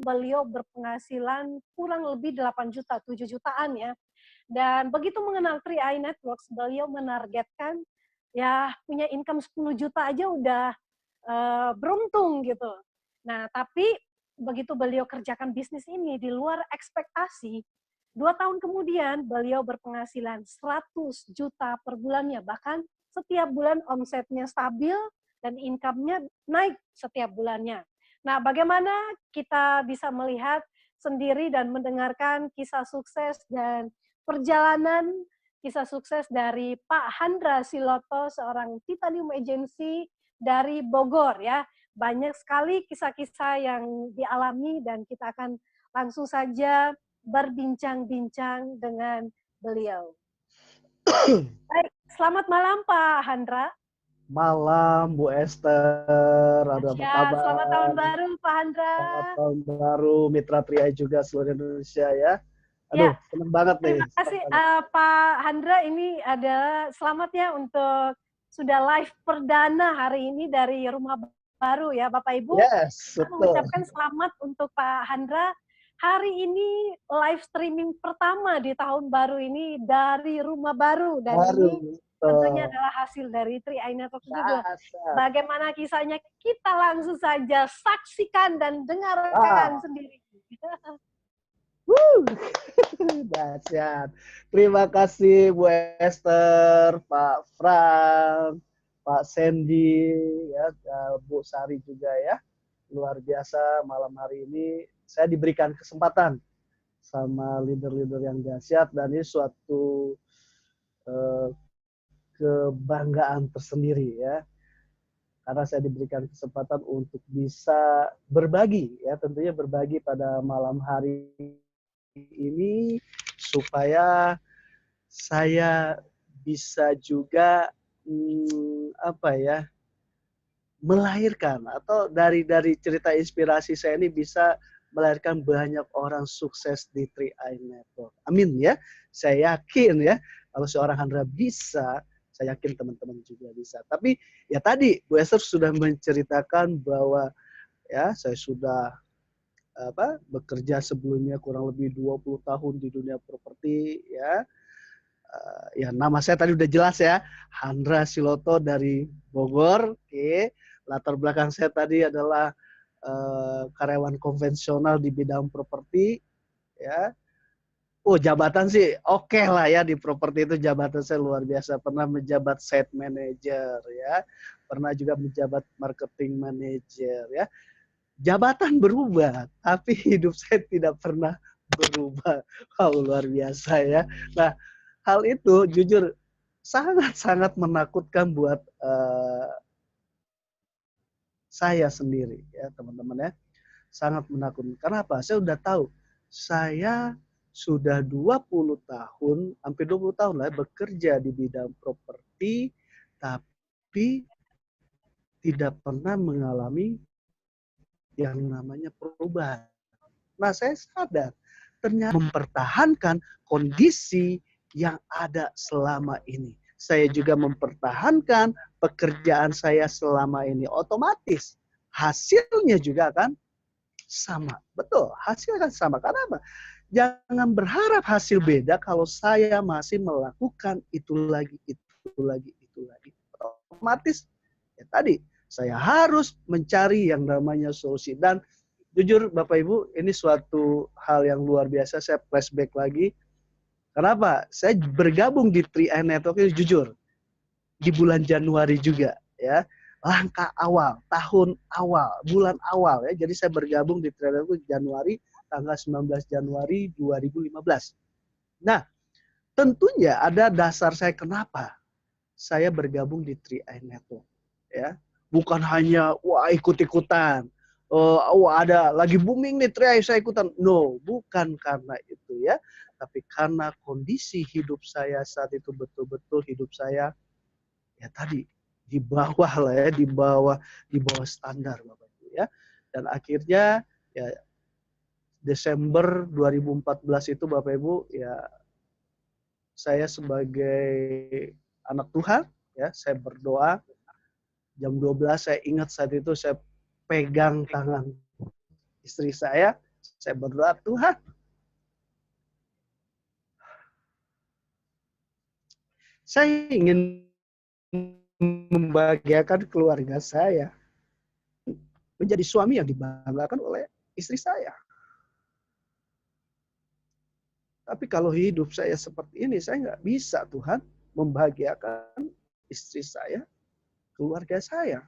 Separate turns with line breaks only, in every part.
beliau berpenghasilan kurang lebih 8 juta, 7 jutaan ya. Dan begitu mengenal 3i Networks, beliau menargetkan ya punya income 10 juta aja udah beruntung gitu. Nah, tapi begitu beliau kerjakan bisnis ini di luar ekspektasi, 2 tahun kemudian beliau berpenghasilan 100 juta per bulannya. Bahkan setiap bulan omsetnya stabil dan income-nya naik setiap bulannya. Nah, bagaimana kita bisa melihat sendiri dan mendengarkan kisah sukses dan perjalanan kisah sukses dari Pak Handra Siloto, seorang Titanium Agency dari Bogor ya. Banyak sekali kisah-kisah yang dialami dan kita akan langsung saja berbincang-bincang dengan beliau. Baik, selamat malam Pak Handra.
Malam Bu Esther, ada apa
Ya, selamat tahun
kabar?
baru Pak Handra.
Selamat tahun baru, Mitra Tria juga seluruh Indonesia ya.
Ya,
Aduh, seneng banget nih.
terima kasih Pak Handra. Ini adalah selamat ya untuk sudah live perdana hari ini dari rumah baru ya Bapak Ibu.
Yes,
Saya
betul.
mengucapkan selamat untuk Pak Handra. Hari ini live streaming pertama di tahun baru ini dari rumah baru. Dan
Baru,
ini tentunya
betul.
adalah hasil dari 3i Networks juga.
Dasar.
Bagaimana kisahnya kita langsung saja saksikan dan dengarkan
Wow.
sendiri.
Dahsyat. Terima kasih Bu Esther, Pak Frank, Pak Sandy, ya, Bu Sari juga ya. Luar biasa malam hari ini saya diberikan kesempatan sama leader-leader yang dahsyat dan ini suatu kebanggaan tersendiri ya. Karena saya diberikan kesempatan untuk bisa berbagi ya, tentunya berbagi pada malam hari ini supaya saya bisa juga melahirkan atau dari cerita inspirasi saya ini bisa melahirkan banyak orang sukses di 3i Network. Amin ya. Saya yakin ya kalau seorang Handra bisa, saya yakin teman-teman juga bisa. Tapi ya tadi Bu Esther sudah menceritakan bahwa ya saya sudah bekerja sebelumnya kurang lebih 20 tahun di dunia properti ya. Ya nama saya tadi udah jelas ya, Handra Siloto dari Bogor. Oke. Latar belakang saya tadi adalah karyawan konvensional di bidang properti ya. Oh, jabatan sih oke lah ya di properti itu, jabatan saya luar biasa. Pernah menjabat site manager ya. Pernah juga menjabat marketing manager ya. Jabatan berubah, tapi hidup saya tidak pernah berubah. Wow, luar biasa ya. Nah, hal itu jujur sangat-sangat menakutkan buat saya sendiri ya teman-teman ya. Sangat menakutkan. Kenapa? Saya sudah tahu. Saya sudah 20 tahun, hampir 20 tahun lah bekerja di bidang properti, tapi tidak pernah mengalami yang namanya perubahan. Nah, saya sadar ternyata mempertahankan kondisi yang ada selama ini. Saya juga mempertahankan pekerjaan saya selama ini. Otomatis hasilnya juga akan sama. Betul, hasil akan sama. Karena apa? Jangan berharap hasil beda kalau saya masih melakukan itu lagi, itu lagi, itu lagi. Otomatis ya tadi saya harus mencari yang namanya solusi. Dan jujur Bapak Ibu, ini suatu hal yang luar biasa. Saya flashback lagi. Kenapa? Saya bergabung di 3i Network ini jujur di bulan Januari juga ya. Langkah awal, tahun awal, bulan awal ya. Jadi saya bergabung di 3i Network Januari, tanggal 19 Januari 2015. Nah, tentunya ada dasar saya kenapa saya bergabung di 3i Network ya. Bukan hanya wah ikut-ikutan. Ada lagi booming nih 3i saya ikutan. No, bukan karena itu ya. Tapi karena kondisi hidup saya saat itu betul-betul hidup saya ya tadi di bawah lah ya, di bawah standar Bapak Ibu ya. Dan akhirnya ya Desember 2014 itu Bapak Ibu ya saya sebagai anak Tuhan ya, saya berdoa jam 12 saya ingat saat itu saya pegang tangan istri saya Saya berdoa, Tuhan, saya ingin membahagiakan keluarga saya, menjadi suami yang dibanggakan oleh istri saya. Tapi kalau hidup saya seperti ini, saya nggak bisa, Tuhan, membahagiakan istri saya, keluarga saya.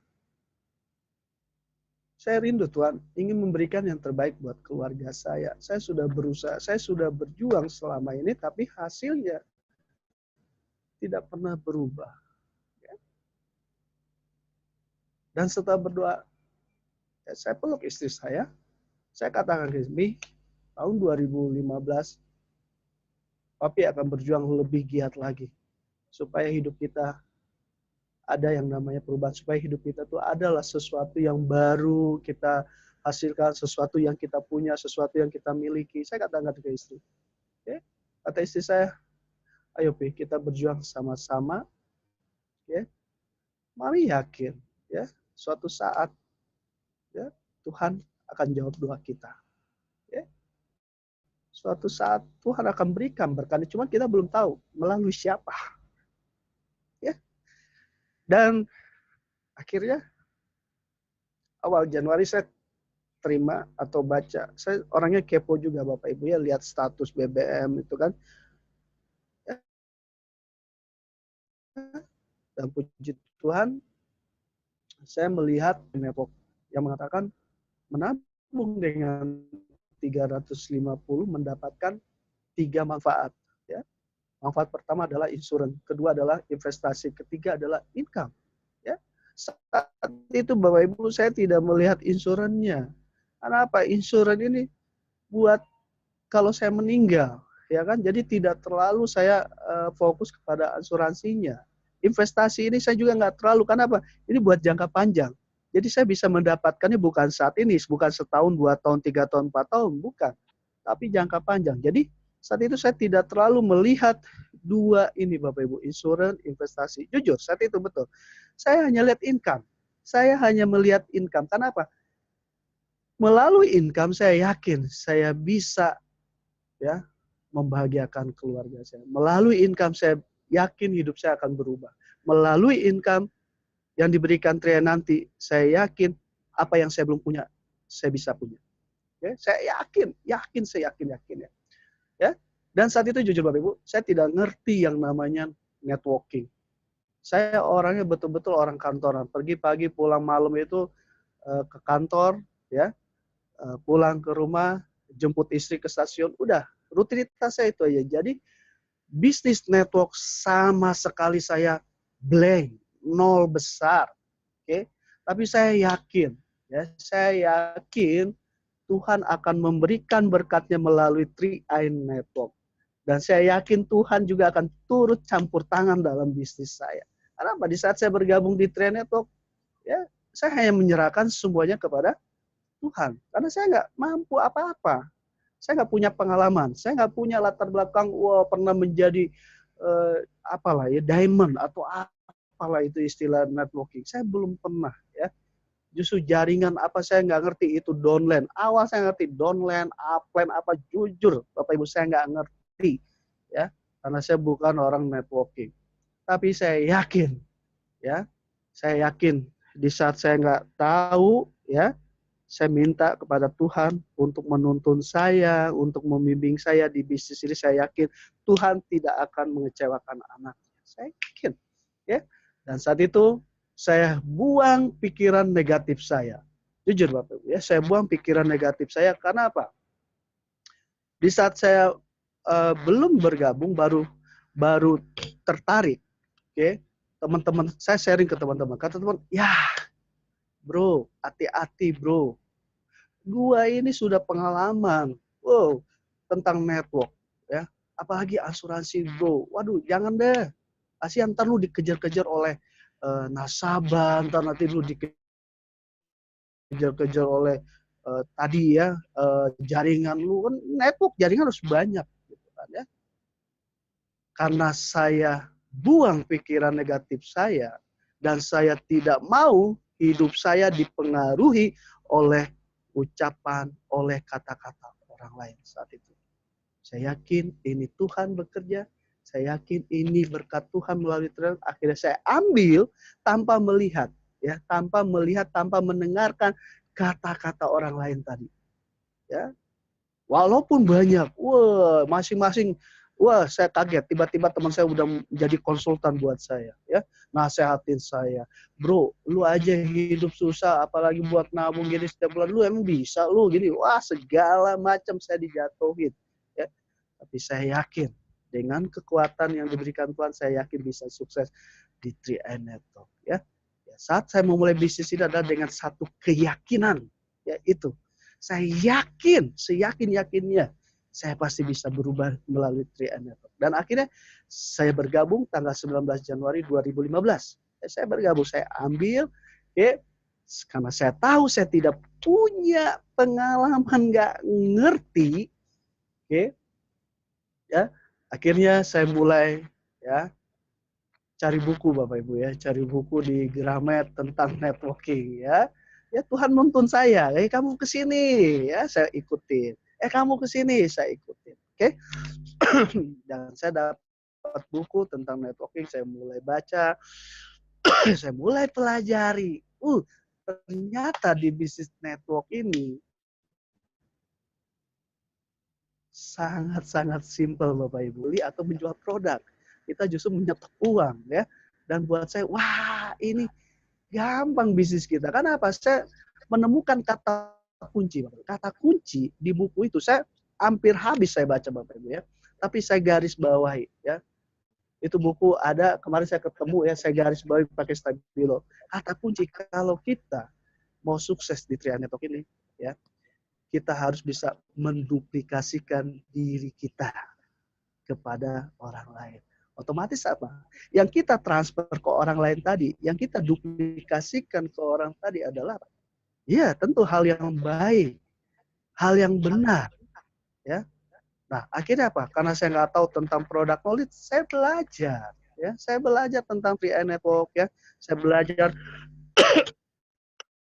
Saya rindu, Tuhan, ingin memberikan yang terbaik buat keluarga saya. Saya sudah berusaha, saya sudah berjuang selama ini, tapi hasilnya tidak pernah berubah. Dan setelah berdoa, saya peluk istri saya katakan ke istri, tahun 2015, Papi akan berjuang lebih giat lagi. Supaya hidup kita ada yang namanya perubahan. Supaya hidup kita itu adalah sesuatu yang baru kita hasilkan, sesuatu yang kita punya, sesuatu yang kita miliki. Saya katakan ke istri. Okay? Kata istri saya, ayo Pi, kita berjuang sama-sama. Okay? Mami yakin, ya, suatu saat ya, Tuhan akan jawab doa kita. Ya. Suatu saat Tuhan akan berikan berkat, cuma kita belum tahu melalui siapa. Ya. Dan akhirnya awal Januari saya terima atau baca. Saya orangnya kepo juga Bapak Ibu ya, lihat status BBM itu kan. Ya. Dan puji Tuhan, saya melihat network yang mengatakan menabung dengan 350 mendapatkan 3 manfaat. Ya. Manfaat pertama adalah insurans, kedua adalah investasi, ketiga adalah income. Ya. Saat itu Bapak Ibu saya tidak melihat insurannya. Karena apa? Insuran ini buat kalau saya meninggal, ya kan? Jadi tidak terlalu saya fokus kepada asuransinya. Investasi ini saya juga nggak terlalu, karena apa? Ini buat jangka panjang. Jadi saya bisa mendapatkannya bukan saat ini, bukan setahun, 2 tahun, 3 tahun, 4 tahun, bukan. Tapi jangka panjang. Jadi saat itu saya tidak terlalu melihat dua ini Bapak Ibu, insurans, investasi. Jujur, saat itu betul. Saya hanya lihat income. Saya hanya melihat income. Karena apa? Melalui income saya yakin saya bisa ya membahagiakan keluarga saya. Melalui income saya yakin hidup saya akan berubah. Melalui income yang diberikan Tria nanti, saya yakin apa yang saya belum punya, saya bisa punya. Ya, saya yakin ya. Ya. Dan saat itu jujur Bapak Ibu, saya tidak ngerti yang namanya networking. Saya orangnya betul-betul orang kantoran. Pergi pagi, pulang malam itu ke kantor, ya, pulang ke rumah, jemput istri ke stasiun, udah rutinitas saya itu aja. Jadi bisnis network sama sekali saya blank, nol besar. Oke, tapi saya yakin, ya, saya yakin Tuhan akan memberikan berkatnya melalui 3i Network. Dan saya yakin Tuhan juga akan turut campur tangan dalam bisnis saya. Karena apa? Di saat saya bergabung di 3i Network, ya, saya hanya menyerahkan semuanya kepada Tuhan. Karena saya nggak mampu apa-apa. Saya nggak punya pengalaman. Saya nggak punya latar belakang, pernah menjadi apalah ya, diamond atau apalah itu istilah networking. Saya belum pernah ya. Justru jaringan apa saya nggak ngerti itu downline. Awal saya ngerti downline, upline apa, jujur Bapak Ibu saya nggak ngerti ya, karena saya bukan orang networking. Tapi saya yakin ya, saya yakin di saat saya nggak tahu ya, saya minta kepada Tuhan untuk menuntun saya, untuk membimbing saya di bisnis ini. Saya yakin Tuhan tidak akan mengecewakan anaknya. Saya yakin ya. Dan saat itu saya buang pikiran negatif saya. Jujur Bapak Ibu ya, saya buang pikiran negatif saya karena apa? Di saat saya belum bergabung, baru tertarik, oke? Teman-teman saya sharing ke teman-teman, kata teman, ya bro, hati-hati bro. Gua ini sudah pengalaman, wow, tentang network, ya. Apalagi asuransi bro. Waduh, jangan deh. Kasihan ntar lu dikejar-kejar oleh nasabah, ntar nanti lu dikejar-kejar oleh tadi ya jaringan lu, kan network jaringan harus banyak gitu kan ya. Karena saya buang pikiran negatif saya dan saya tidak mau hidup saya dipengaruhi oleh ucapan, oleh kata-kata lain saat itu. Saya yakin ini Tuhan bekerja, saya yakin ini berkat Tuhan melalui Trianet. Akhirnya saya ambil tanpa melihat, ya, tanpa melihat, tanpa mendengarkan kata-kata orang lain tadi. Ya, walaupun banyak, wah masing-masing, wah saya kaget. Tiba-tiba teman saya udah menjadi konsultan buat saya, ya, nasehatin saya, bro, lu aja hidup susah, apalagi buat nabung gini setiap bulan, lu emang bisa, lu gini, wah segala macam saya dijatuhin, ya. Tapi saya yakin dengan kekuatan yang diberikan Tuhan, saya yakin bisa sukses di Trianet, ya. Saat saya memulai bisnis ini adalah dengan satu keyakinan, yaitu saya yakin, seyakin-yakinnya saya pasti bisa berubah melalui Trianet. Dan akhirnya saya bergabung tanggal 19 Januari 2015. Saya bergabung, saya ambil, ya, karena saya tahu saya tidak punya pengalaman, nggak ngerti, oke, ya. Akhirnya saya mulai, ya, cari buku Bapak Ibu, ya, cari buku di Gramet tentang networking, ya. Ya Tuhan nuntun saya, kamu ke sini, ya, saya ikutin. Kamu ke sini, saya ikutin. Oke. Dan saya dapat buku tentang networking, saya mulai baca, saya mulai pelajari. Ternyata di bisnis network ini sangat-sangat simpel Bapak Ibu, atau menjual produk. Kita justru menyetok uang, ya. Dan buat saya, wah ini gampang bisnis kita. Kenapa? Saya menemukan kata kunci. Kata kunci di buku itu saya hampir habis saya baca Bapak Ibu, ya. Tapi saya garis bawahi, ya. Itu buku ada, kemarin saya ketemu, ya, saya garis bawahi pakai stabilo. Kata kunci kalau kita mau sukses di Trianet ini, ya, kita harus bisa menduplikasikan diri kita kepada orang lain. Otomatis apa? Yang kita transfer ke orang lain tadi, yang kita duplikasikan ke orang tadi adalah, ya, tentu hal yang baik, hal yang benar, ya. Nah, akhirnya apa? Karena saya nggak tahu tentang produk knowledge, saya belajar, ya. Saya belajar tentang Trianet Network, ya. Saya belajar.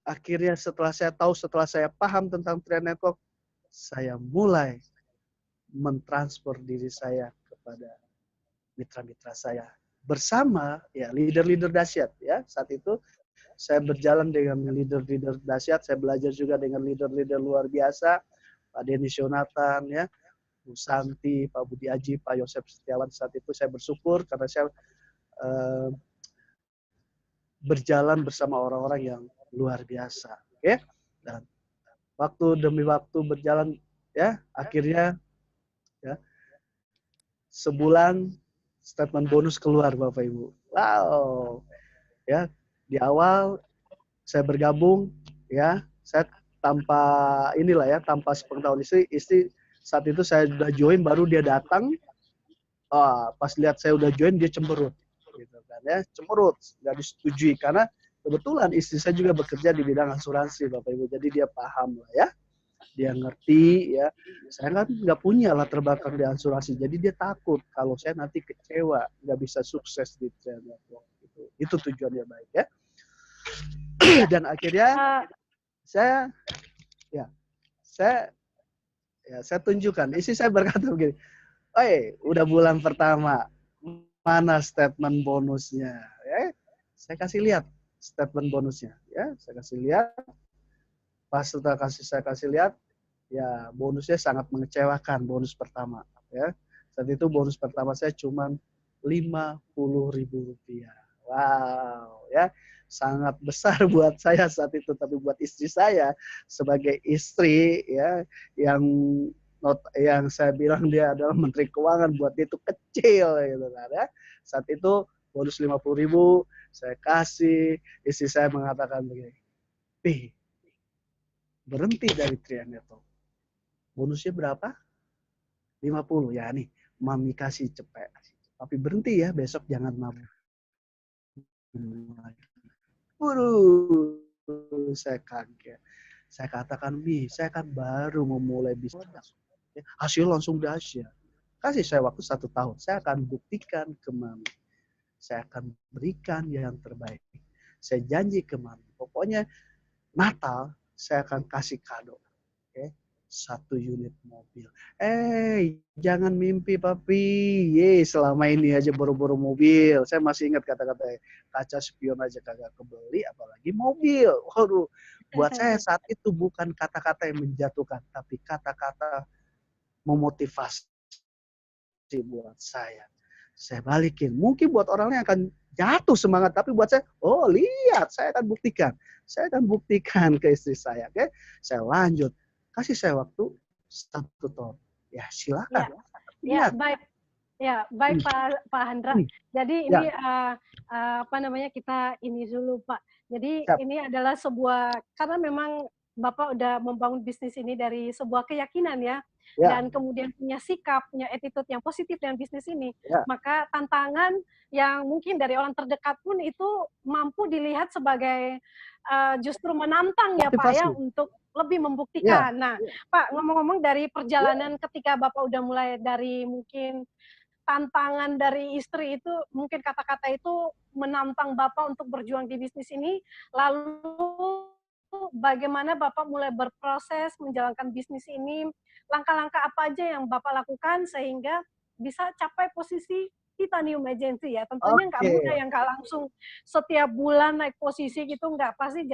Akhirnya setelah saya tahu, setelah saya paham tentang Trianet Network, saya mulai mentransfer diri saya kepada mitra-mitra saya bersama, ya, leader-leader dahsyat, ya. Saat itu saya berjalan dengan leader-leader dahsyat, saya belajar juga dengan leader-leader luar biasa, Pak Denny Shonatan, ya, Bu Santi, Pak Budi Aji, Pak Yosef Setiawan. Saat itu saya bersyukur karena saya berjalan bersama orang-orang yang luar biasa, ya. Dan waktu demi waktu berjalan, ya, akhirnya, ya, sebulan statement bonus keluar Bapak Ibu. Wow. Ya, di awal saya bergabung, ya, saya tanpa inilah, ya, tanpa sepengetahuan istri saat itu saya sudah join, baru dia datang. Pas lihat saya udah join dia cemberut, gitu kan, ya, cemberut, nggak disetujui karena kebetulan istri saya juga bekerja di bidang asuransi Bapak Ibu, jadi dia paham lah, ya, dia ngerti, ya. Saya kan nggak punya latar belakang di asuransi, jadi dia takut kalau saya nanti kecewa, nggak bisa sukses di Trianet. Itu tujuannya baik, ya. Dan akhirnya saya, ya, saya tunjukkan. Istri saya berkata begini, udah bulan pertama, mana statement bonusnya? Ya, saya kasih lihat statement bonusnya, ya, saya kasih lihat. Pas setelah saya kasih lihat, ya, bonusnya sangat mengecewakan, bonus pertama, ya. Saat itu bonus pertama saya cuma Rp50.000. Wow, ya, sangat besar buat saya saat itu, tapi buat istri saya sebagai istri, ya, yang saya bilang dia adalah menteri keuangan, buat dia itu kecil, gitu kan, ya. Saat itu bonus 50.000 saya kasih, istri saya mengatakan begini, berhenti dari Trianet. Bonusnya berapa? 50. Ya nih, mami kasih cepet. Tapi berhenti ya, besok jangan mabuk. Saya kaget. Saya katakan, saya kan baru memulai bisnis. Hasil langsung dahsyat. Kasih saya waktu 1 tahun. Saya akan buktikan ke mami. Saya akan berikan yang terbaik. Saya janji ke mami. Pokoknya Natal saya akan kasih kado. 1 unit mobil. Jangan mimpi papi. Selama ini aja boro-boro mobil. Saya masih ingat kata-kata kaca spion aja kagak kebeli, apalagi mobil. Waduh, buat saya saat itu bukan kata-kata yang menjatuhkan, tapi kata-kata memotivasi buat saya. Saya balikin. Mungkin buat orang lain akan jatuh semangat, tapi buat saya, oh lihat, saya akan buktikan. Saya akan buktikan ke istri saya. Oke, saya lanjut. Kasih saya waktu 1 tahun. Ya silakan.
Ya,
Ingat.
baik. Ya, baik Pak Handra. Jadi ini apa namanya, kita ini dulu Pak. Jadi
Siap.
ini adalah sebuah, karena memang Bapak udah membangun bisnis ini dari sebuah keyakinan ya, dan kemudian punya sikap, punya attitude yang positif dengan bisnis ini. Maka tantangan yang mungkin dari orang terdekat pun itu mampu dilihat sebagai justru menantang ya Pak ya, untuk lebih membuktikan. Nah, Pak, ngomong-ngomong dari perjalanan ketika Bapak udah mulai dari mungkin tantangan dari istri itu, mungkin kata-kata itu menantang Bapak untuk berjuang di bisnis ini, lalu bagaimana Bapak mulai berproses menjalankan bisnis ini, langkah-langkah apa aja yang Bapak lakukan sehingga bisa capai posisi Titanium Agency ya. Tentunya nggak mudah yang nggak langsung setiap bulan naik posisi gitu, nggak, pasti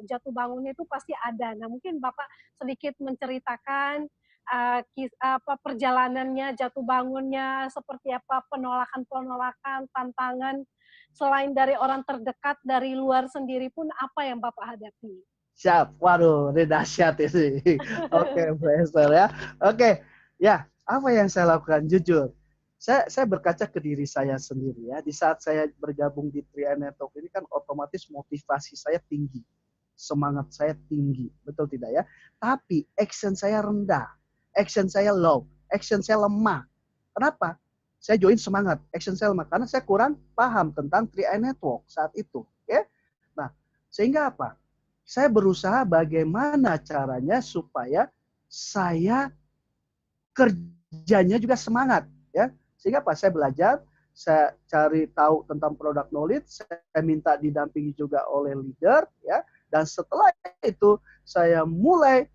jatuh bangunnya itu pasti ada. Nah mungkin Bapak sedikit menceritakan perjalanannya, jatuh bangunnya, seperti apa penolakan-penolakan, tantangan, selain dari orang terdekat, dari luar sendiri pun apa yang Bapak hadapi?
Siap. Waduh, ini dahsyat ini. Oke, Bu Esther ya. Oke, ya, apa yang saya lakukan? Jujur, saya berkaca ke diri saya sendiri ya. Di saat saya bergabung di Tri Network ini kan otomatis motivasi saya tinggi. Semangat saya tinggi, betul tidak ya? Tapi action saya rendah, action saya low, action saya lemah. Kenapa? Saya join semangat, action saya lemah karena saya kurang paham tentang Tri Network saat itu. Ya, nah sehingga apa? Saya berusaha bagaimana caranya supaya saya kerjanya juga semangat, ya. Sehingga apa? Saya belajar, saya cari tahu tentang product knowledge, saya minta didampingi juga oleh leader, ya. Dan setelah itu saya mulai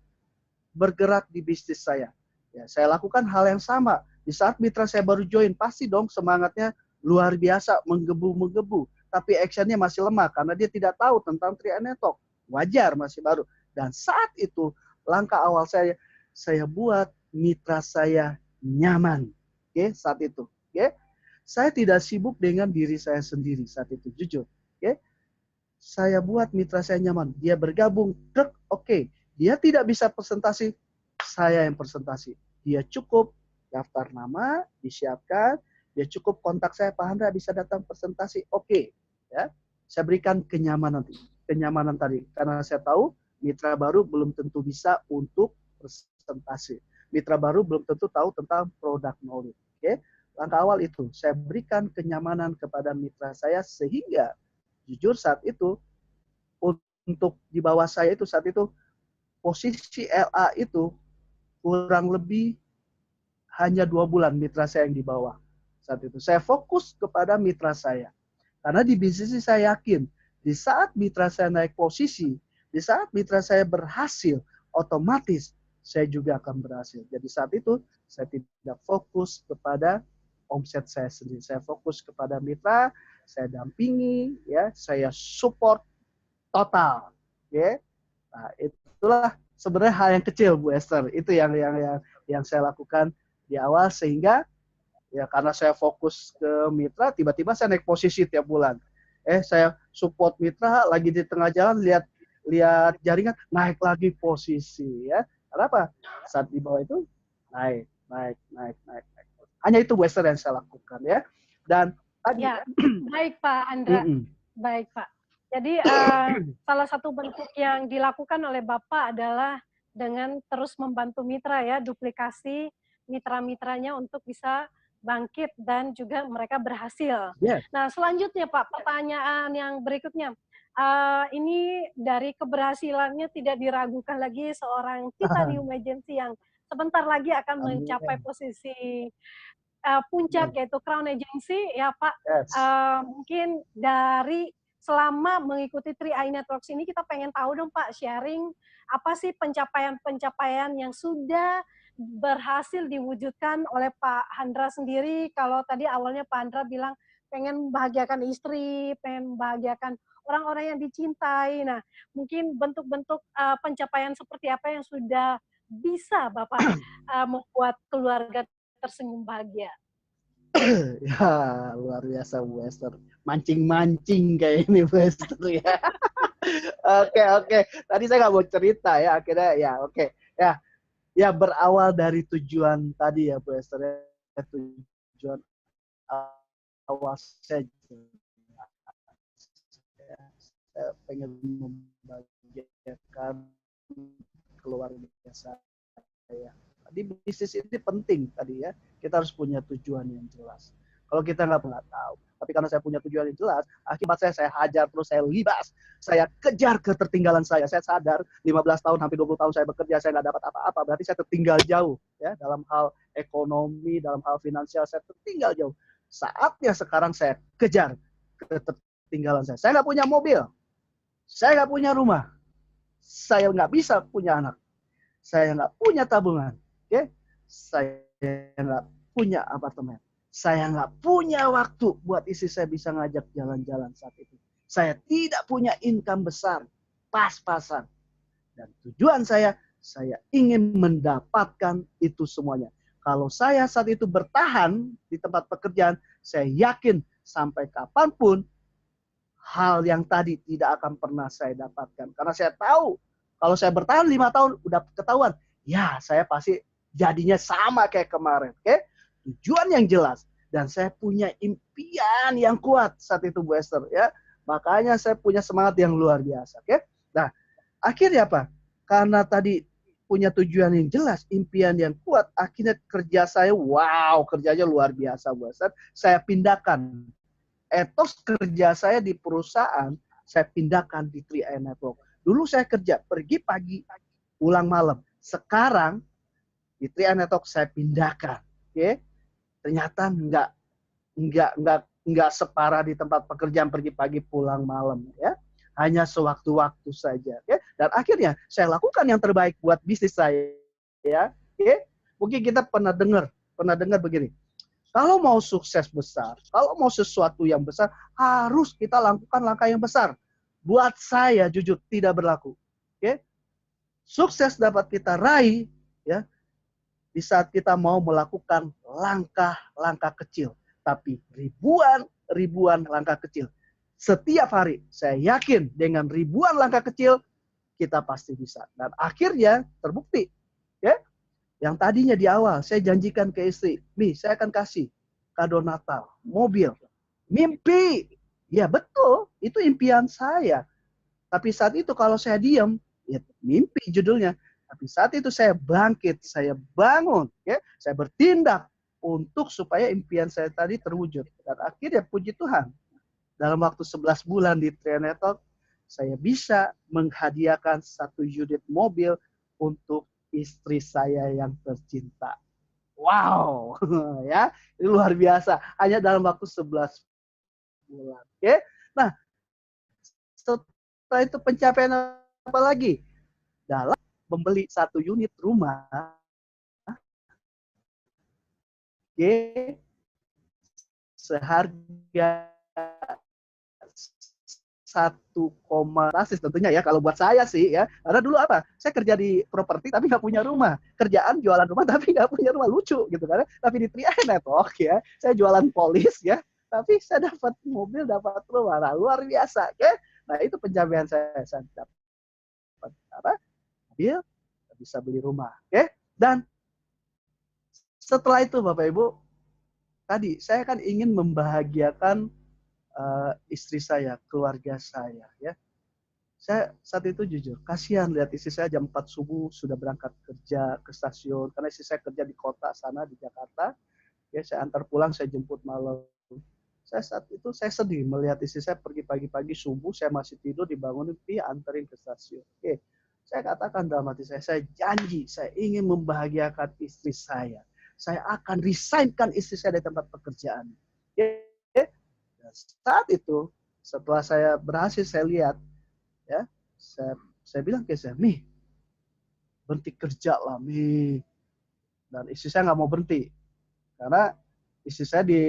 bergerak di bisnis saya. Ya, saya lakukan hal yang sama. Di saat mitra saya baru join, pasti dong semangatnya luar biasa, menggebu-menggebu. Tapi actionnya masih lemah karena dia tidak tahu tentang Tri Network. Wajar, masih baru. Dan saat itu, langkah awal saya buat mitra saya nyaman. Oke, saat itu. Oke, saya tidak sibuk dengan diri saya sendiri saat itu, jujur. Oke, saya buat mitra saya nyaman. Dia bergabung, oke. Dia tidak bisa presentasi, saya yang presentasi. Dia cukup daftar nama, disiapkan. Dia cukup kontak saya, Pak Handra bisa datang presentasi, oke. Ya, saya berikan kenyamanan tadi. Karena saya tahu mitra baru belum tentu bisa untuk presentasi. Mitra baru belum tentu tahu tentang product knowledge. Oke, langkah awal itu saya berikan kenyamanan kepada mitra saya sehingga jujur saat itu untuk di bawah saya itu saat itu posisi LA itu kurang lebih hanya 2 bulan mitra saya yang di bawah saat itu. Saya fokus kepada mitra saya karena di bisnis saya yakin di saat mitra saya naik posisi, di saat mitra saya berhasil, otomatis saya juga akan berhasil. Jadi saat itu saya tidak fokus kepada omset saya sendiri. Saya fokus kepada mitra, saya dampingi, ya, saya support total. Ya. Nah, itulah sebenarnya hal yang kecil Bu Esther. Itu yang saya lakukan di awal sehingga ya karena saya fokus ke mitra, tiba-tiba saya naik posisi tiap bulan. Saya support mitra, lagi di tengah jalan lihat jaringan, naik lagi posisi ya. Kenapa? Saat di bawah itu naik. Hanya itu Bu Esther yang saya lakukan ya. Dan tadi
ya, baik Pak Andra. Baik Pak. Jadi salah satu bentuk yang dilakukan oleh Bapak adalah dengan terus membantu mitra ya, duplikasi mitra-mitranya untuk bisa bangkit dan juga mereka berhasil. Nah selanjutnya Pak, pertanyaan yang berikutnya. Ini dari keberhasilannya tidak diragukan lagi seorang Titanium Agency yang sebentar lagi akan mencapai posisi puncak yaitu Crown Agency ya Pak. Mungkin dari selama mengikuti 3i Networks ini kita pengen tahu dong Pak, sharing apa sih pencapaian-pencapaian yang sudah berhasil diwujudkan oleh Pak Handra sendiri. Kalau tadi awalnya Pak Handra bilang pengen membahagiakan istri, pengen membahagiakan orang-orang yang dicintai. Nah, mungkin bentuk-bentuk pencapaian seperti apa yang sudah bisa Bapak membuat keluarga tersenyum bahagia?
Ya, luar biasa Bu Esther. Mancing-mancing kayak ini Bu Esther ya. Oke, oke. Tadi saya nggak mau cerita ya, akhirnya ya oke. Ya, ya berawal dari tujuan tadi ya Bu Esther ya. Tujuan awal saya, saya pengen membagikan keluarga saya. Di bisnis ini penting tadi ya, kita harus punya tujuan yang jelas. Kalau kita nggak pernah tahu, tapi karena saya punya tujuan yang jelas, akibat saya hajar terus, saya libas, saya kejar ketertinggalan saya. Saya sadar 15 tahun, hampir 20 tahun saya bekerja, saya nggak dapat apa-apa, berarti saya tertinggal jauh ya dalam hal ekonomi, dalam hal finansial, saya tertinggal jauh. Saatnya sekarang saya kejar ketertinggalan saya. Saya nggak punya mobil, saya nggak punya rumah, saya nggak bisa punya anak, saya nggak punya tabungan, oke? Saya nggak punya apartemen, saya nggak punya waktu buat istri saya bisa ngajak jalan-jalan saat itu. Saya tidak punya income besar, pas-pasan. Dan tujuan saya ingin mendapatkan itu semuanya. Kalau saya saat itu bertahan di tempat pekerjaan, saya yakin sampai kapanpun hal yang tadi tidak akan pernah saya dapatkan. Karena saya tahu kalau saya bertahan 5 tahun udah ketahuan, ya saya pasti jadinya sama kayak kemarin. Oke? Tujuan yang jelas dan saya punya impian yang kuat saat itu Bu Esther ya. Makanya saya punya semangat yang luar biasa. Oke? Nah, akhirnya apa? Karena tadi punya tujuan yang jelas, impian yang kuat, akhirnya kerja saya, wow, kerjanya luar biasa Bu Esther. Saya pindahkan etos kerja saya di perusahaan, saya pindahkan di 3i Network. Dulu saya kerja pergi pagi, pulang malam. Sekarang di 3i Network saya pindahkan. Oke? Ternyata enggak separah di tempat pekerjaan pergi pagi pulang malam ya. Hanya sewaktu-waktu saja. Ya. Dan akhirnya saya lakukan yang terbaik buat bisnis saya. Ya. Oke? Mungkin kita pernah dengar begini. Kalau mau sukses besar, kalau mau sesuatu yang besar, harus kita lakukan langkah yang besar. Buat saya jujur tidak berlaku. Oke? Sukses dapat kita raih ya di saat kita mau melakukan langkah-langkah kecil, tapi ribuan langkah kecil. Setiap hari saya yakin dengan ribuan langkah kecil kita pasti bisa. Dan akhirnya terbukti. Ya? Yang tadinya di awal saya janjikan ke istri, nih saya akan kasih kado Natal, mobil, mimpi. Ya betul, itu impian saya. Tapi saat itu kalau saya diam, ya mimpi judulnya. Tapi saat itu saya bangkit, saya bangun, ya, saya bertindak untuk supaya impian saya tadi terwujud. Dan akhirnya puji Tuhan, dalam waktu 11 bulan di 3i Network, saya bisa menghadiahkan 1 unit mobil untuk istri saya yang tercinta. Wow, ya, ini luar biasa. Hanya dalam waktu 11 bulan. Oke, nah setelah itu pencapaian apa lagi? Dalam membeli 1 unit rumah, oke, seharga 1, rasis tentunya ya kalau buat saya sih ya. Karena dulu apa? Saya kerja di properti tapi nggak punya rumah. Kerjaan jualan rumah tapi nggak punya rumah, lucu gitu kan. Tapi di 3i Network ya, saya jualan polis ya. Tapi saya dapat mobil, dapat rumah. Nah, luar biasa ya. Nah, itu pencapaian saya dapat apa? Mobil, bisa beli rumah. Oke? Dan setelah itu Bapak Ibu, tadi saya kan ingin membahagiakan istri saya, keluarga saya ya. Saya saat itu jujur, kasihan lihat istri saya jam 4 subuh sudah berangkat kerja ke stasiun, karena istri saya kerja di kota sana, di Jakarta. Ya, saya antar pulang, saya jemput malam. Saat itu saya sedih melihat istri saya pergi pagi-pagi subuh, saya masih tidur, dibangunin, anterin ke stasiun. Oke, saya katakan dalam hati saya janji, saya ingin membahagiakan istri saya. Saya akan resignkan istri saya dari tempat pekerjaan. Oke. Dan saat itu, Setelah saya berhasil, saya lihat, ya, saya bilang ke saya, Mi, berhenti kerja lah, Mi. Dan istri saya nggak mau berhenti, karena istri saya di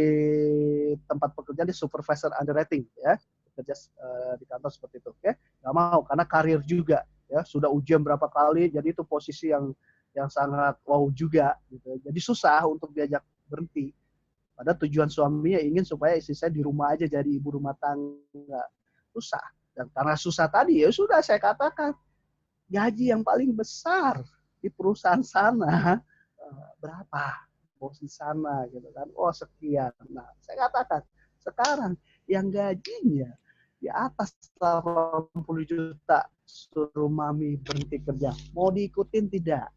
tempat pekerjaan di supervisor underwriting, ya, bekerja di kantor seperti itu, ya, nggak mau karena karir juga, ya, sudah ujian berapa kali, jadi itu posisi yang sangat wow juga, gitu. Jadi susah untuk diajak berhenti. Pada tujuan suaminya ingin supaya istri saya di rumah aja jadi ibu rumah tangga, susah. Dan karena susah tadi, ya sudah saya katakan gaji yang paling besar di perusahaan sana berapa? Bos di sana gitu kan. Oh sekian. Nah, saya katakan sekarang yang gajinya di atas 80 juta suruh mami berhenti kerja. Mau diikutin tidak?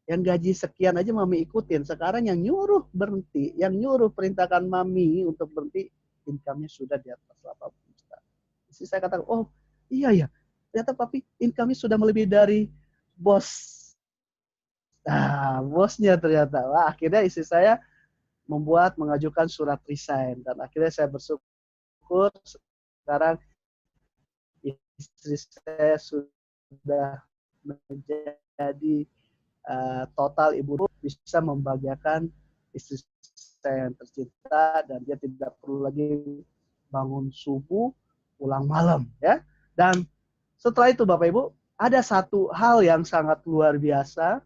Yang gaji sekian aja mami ikutin. Sekarang yang nyuruh berhenti, yang nyuruh perintahkan mami untuk berhenti, income-nya sudah di atas 80 juta. Jadi saya katakan, oh iya ya, ternyata papi income-nya sudah melebihi dari bos. Nah, bosnya ternyata. Wah, akhirnya istri saya mengajukan surat resign. Dan akhirnya saya bersyukur sekarang istri saya sudah menjadi total ibu, bisa membahagiakan istri saya yang tercinta, dan dia tidak perlu lagi bangun subuh, pulang malam, ya. Dan setelah itu Bapak Ibu, ada satu hal yang sangat luar biasa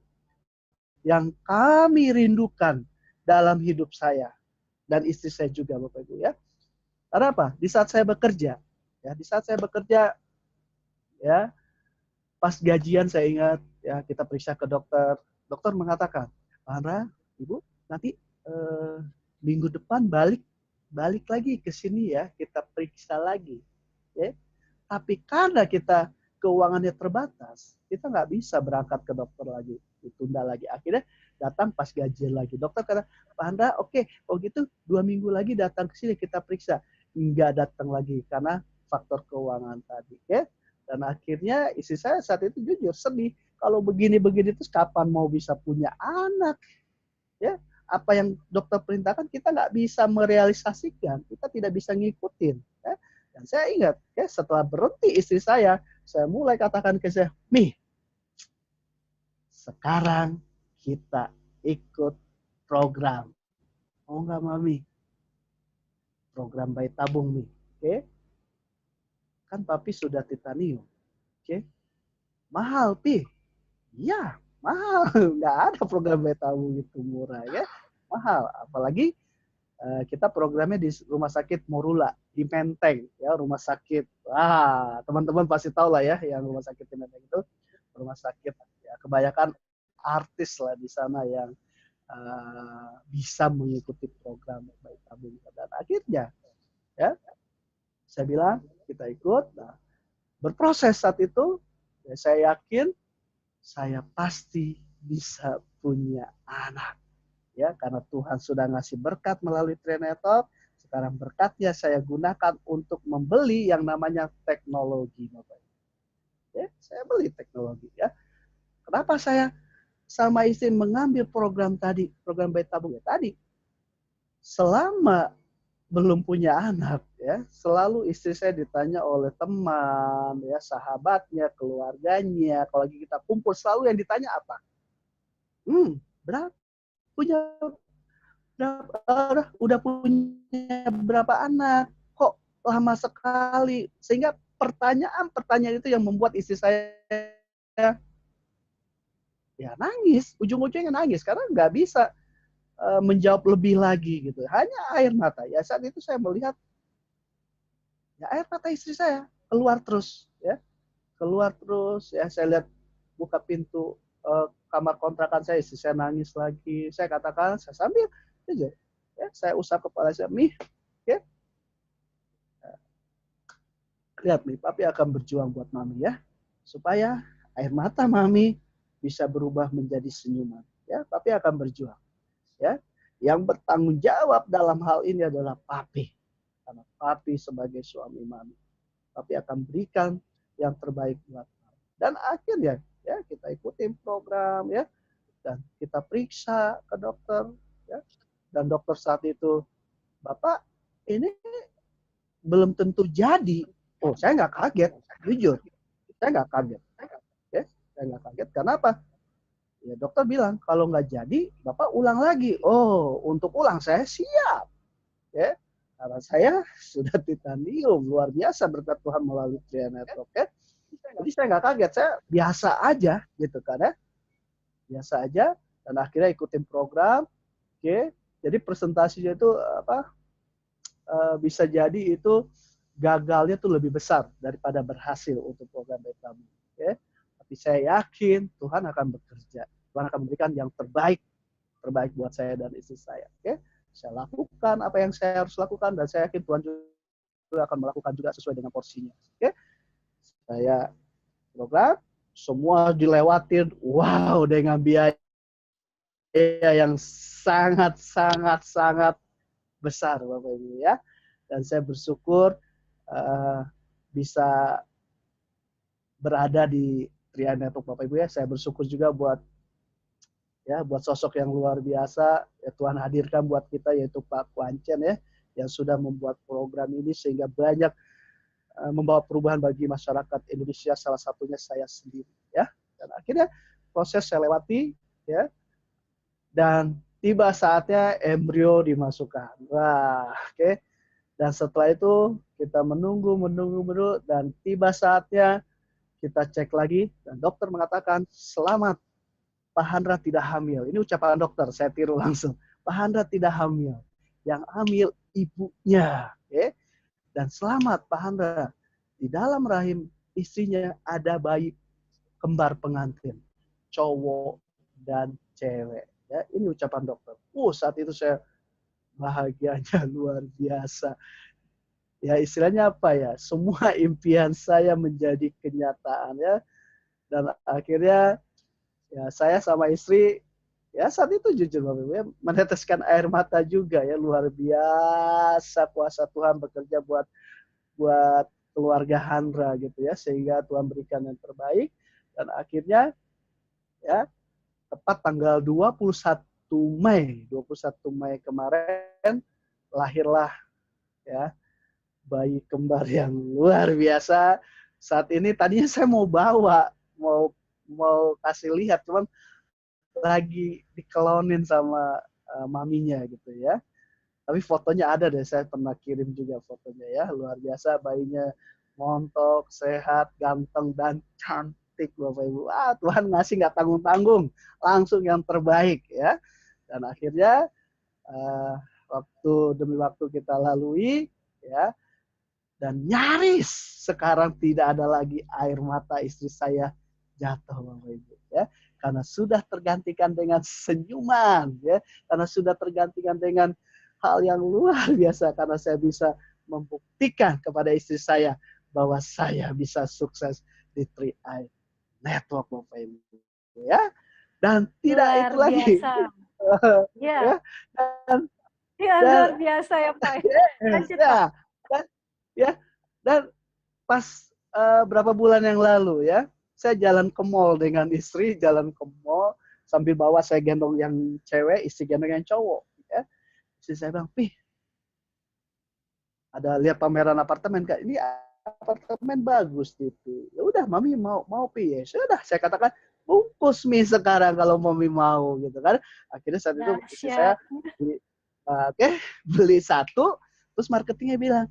yang kami rindukan dalam hidup saya dan istri saya juga Bapak Ibu, ya. Karena apa? Di saat saya bekerja, ya, pas gajian saya ingat, ya, kita periksa ke dokter. Dokter mengatakan, Andra, Ibu, nanti minggu depan balik lagi ke sini ya, kita periksa lagi. Ya. Tapi karena kita keuangannya terbatas, kita nggak bisa berangkat ke dokter lagi, ditunda lagi. Akhirnya datang pas gajian lagi. Dokter kata, Pak Andra, oke, oh gitu 2 minggu lagi datang ke sini kita periksa. Nggak datang lagi karena faktor keuangan tadi. Ya. Dan akhirnya istri saya saat itu jujur sedih. Kalau begini-begini terus kapan mau bisa punya anak? Ya, apa yang dokter perintahkan kita nggak bisa merealisasikan, kita tidak bisa ngikutin. Ya. Dan saya ingat, ya, setelah berhenti istri saya mulai katakan ke saya, Mi, sekarang kita ikut program. Oh nggak Mami? Program bayi tabung, Mi. Oke? Kan papi sudah titanium. Oke? Mahal, Pi. Iya, mahal. Nggak ada program bayi tabung itu murah, ya. Mahal. Apalagi kita programnya di Rumah Sakit Morula di Menteng, ya, rumah sakit. Wah, teman-teman pasti tahu lah ya, yang Rumah Sakit di Menteng itu rumah sakit, ya, kebanyakan artis lah di sana yang bisa mengikuti program bayi tabung. Dan akhirnya, ya, saya bilang kita ikut. Nah, berproses saat itu, ya, saya yakin saya pasti bisa punya anak. Ya, karena Tuhan sudah ngasih berkat melalui Trinator, sekarang berkatnya saya gunakan untuk membeli yang namanya teknologi, Bapak. Ya, saya beli teknologi, ya. Kenapa saya sama istri mengambil program tadi, program bayi tabung ya tadi? Selama belum punya anak, ya, selalu istri saya ditanya oleh teman, ya, sahabatnya, keluarganya, kalau lagi kita kumpul selalu yang ditanya apa? Berapa punya udah punya berapa anak? Kok lama sekali? Sehingga pertanyaan itu yang membuat istri saya ya nangis, ujung-ujungnya nangis karena nggak bisa menjawab lebih lagi gitu. Hanya air mata. Ya saat itu saya melihat ya air mata istri saya keluar terus, ya. Keluar terus, ya, saya lihat buka pintu kamar kontrakan saya, istri saya nangis lagi. Saya katakan, saya sambil aja, ya, saya usap kepala saya, Mi, ya, lihat nih, papi akan berjuang buat mami, ya, supaya air mata mami bisa berubah menjadi senyuman, ya, papi akan berjuang, ya. Yang bertanggung jawab dalam hal ini adalah papi, karena papi sebagai suami mami, papi akan berikan yang terbaik buat mami. Dan akhirnya, ya, kita ikutin program, ya, dan kita periksa ke dokter, ya, dan dokter saat itu, Bapak ini belum tentu jadi. Oh, saya nggak kaget, jujur. Saya nggak kaget. Ya, saya nggak kaget. Karena apa? Ya, dokter bilang, kalau nggak jadi, Bapak ulang lagi. Oh, untuk ulang saya siap. Ya, karena saya sudah titanium, luar biasa berkat Tuhan melalui Tria Network. Ya. Jadi saya nggak kaget, saya biasa aja gitu kan ya. Biasa aja, dan akhirnya ikutin program. Oke, jadi presentasinya itu apa? Bisa jadi itu gagalnya tuh lebih besar daripada berhasil untuk program kami. Okay? Tapi saya yakin Tuhan akan bekerja. Tuhan akan memberikan yang terbaik buat saya dan istri saya. Okay? Saya lakukan apa yang saya harus lakukan dan saya yakin Tuhan juga akan melakukan juga sesuai dengan porsinya. Okay? Saya program, semua dilewatin, wow, dengan biaya yang sangat besar, Bapak Ibu ya. Dan saya bersyukur bisa berada di Tria Network, Bapak Ibu ya. Saya bersyukur juga buat sosok yang luar biasa ya, Tuhan hadirkan buat kita, yaitu Pak Kwancen ya, yang sudah membuat program ini sehingga banyak membawa perubahan bagi masyarakat Indonesia, salah satunya saya sendiri ya. Dan akhirnya proses saya lewati ya, dan tiba saatnya embrio dimasukkan. Wah, oke. Dan setelah itu kita menunggu dan tiba saatnya kita cek lagi dan dokter mengatakan, selamat, Pak Handra tidak hamil. Ini ucapan dokter, saya tiru langsung. Pak Handra tidak hamil. Yang hamil ibunya. Okay? Dan selamat Pak Handra, di dalam rahim istrinya ada bayi kembar pengantin, cowok dan cewek. Ya, ini ucapan dokter. Saat itu saya bahagianya luar biasa. Ya istilahnya apa ya? Semua impian saya menjadi kenyataan ya. Dan akhirnya ya saya sama istri ya saat itu jujur Bapak Ibu ya, meneteskan air mata juga ya, luar biasa kuasa Tuhan bekerja buat keluarga Handra gitu ya, sehingga Tuhan berikan yang terbaik. Dan akhirnya ya tepat tanggal 21 Mei kemarin lahirlah ya bayi kembar yang luar biasa. Saat ini tadinya saya mau bawa, mau kasih lihat, cuman lagi dikelonin sama maminya gitu ya. Tapi fotonya ada deh, saya pernah kirim juga fotonya ya. Luar biasa, bayinya montok, sehat, ganteng, dan cantik Bapak Ibu. Tuhan ngasih nggak tanggung-tanggung, langsung yang terbaik ya. Dan akhirnya waktu demi waktu kita lalui ya, dan nyaris sekarang tidak ada lagi air mata istri saya jatuh Bapak Ibu ya, karena sudah tergantikan dengan senyuman ya, karena sudah tergantikan dengan hal yang luar biasa, karena saya bisa membuktikan kepada istri saya bahwa saya bisa sukses di 3i Network Bapak Ibu ya. Dan tidak
Luar
itu lagi
biasa.
ya,
Ya.
dan
Ya, luar biasa ya Pak. Lanjut Pak.
ya, dan pas berapa bulan yang lalu ya, saya jalan ke mall dengan istri, jalan ke mall sambil bawa, saya gendong yang cewek, istri gendong yang cowok ya. Istri saya bilang, "Pih, ada lihat pameran apartemen Kak, ini apartemen bagus gitu." Ya udah, Mami mau Pi ya. Sudah, saya katakan bungkus Mi sekarang kalau Mami mau gitu kan. Akhirnya saat itu istri saya beli, beli satu, terus marketingnya bilang,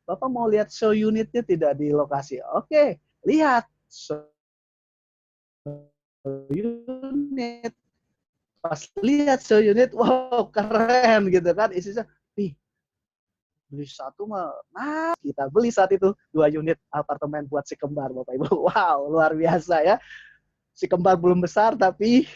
"Bapak mau lihat show unitnya tidak di lokasi?" Oke, lihat show unit. Pas lihat show unit, wow keren gitu kan. Istri saya, "Ih, beli satu mah, nah kita beli saat itu 2 unit apartemen buat si kembar Bapak Ibu." Wow, luar biasa ya. Si kembar belum besar tapi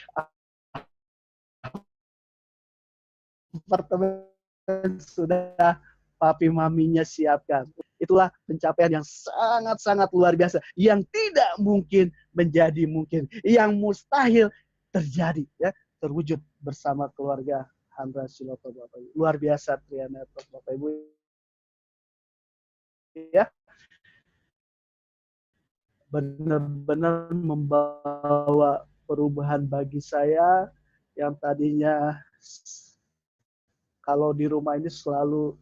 apartemen sudah papi maminya siapkan. Itulah pencapaian yang sangat-sangat luar biasa, yang tidak mungkin menjadi mungkin, yang mustahil terjadi ya, terwujud bersama keluarga Handra Siloto Bapak Ibu. Luar biasa Tria Network Bapak Ibu ya, benar-benar membawa perubahan bagi saya yang tadinya kalau di rumah ini selalu